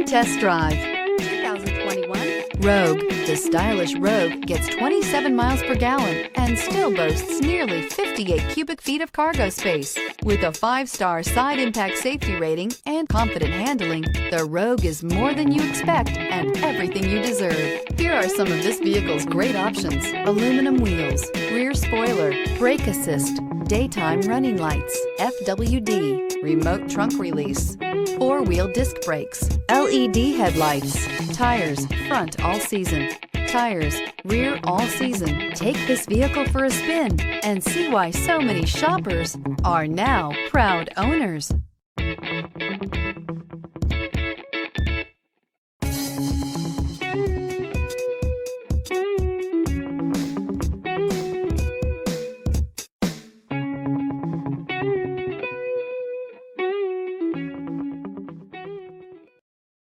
for test drive. 2021 Rogue. The stylish Rogue gets 27 miles per gallon and still boasts nearly 58 cubic feet of cargo space. With a 5-star side impact safety rating and confident handling, the Rogue is more than you expect and everything you deserve. Here are some of this vehicle's great options: aluminum wheels, rear spoiler, brake assist, daytime running lights, FWD, remote trunk release, 4-wheel disc brakes, LED headlights, tires front all season, tires rear all season. Take this vehicle for a spin and see why so many shoppers are now proud owners.